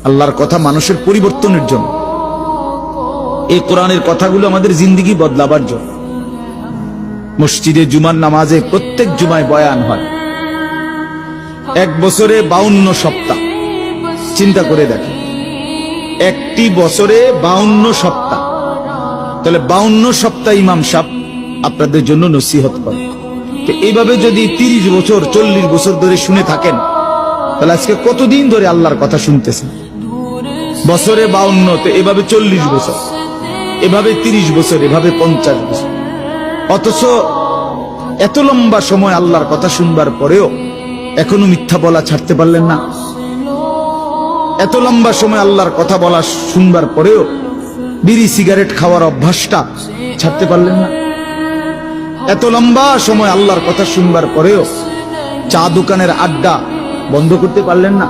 আল্লাহর কথা মানুষের পরিবর্তনের জন্য। এই কোরআনের কথাগুলো আমাদের জিন্দেগি বদলাবার জন্য। মসজিদে জুমার নামাজে প্রত্যেক জুমায় বয়ান হয়। এক বছরে 52 সপ্তাহ, চিন্তা করে দেখেন, একটি বছরে 52 সপ্তাহ। তাহলে 52 সপ্তাহ ইমাম সাহেব আপনাদের জন্য নসিহত করে। এইভাবে যদি 30 বছর 40 বছর ধরে শুনে থাকেন, তাহলে আজকে কতদিন ধরে আল্লাহর কথা শুনতেছেন? বছরে 52, তো এভাবে 40 বছর, এভাবে 30 বছর, এভাবে 50 বছর। অথচ এত লম্বা সময় আল্লাহর কথা শুনবার পরেও এখনো মিথ্যা বলা ছাড়তে পারলেন না। এত লম্বা সময় আল্লাহর কথা বলা শুনবার পরেও বিড়ি সিগারেট খাওয়ার অভ্যাসটা ছাড়তে পারলেন না। এত লম্বা সময় আল্লাহর কথা শুনবার পরেও চা দোকানের আড্ডা বন্ধ করতে পারলেন না।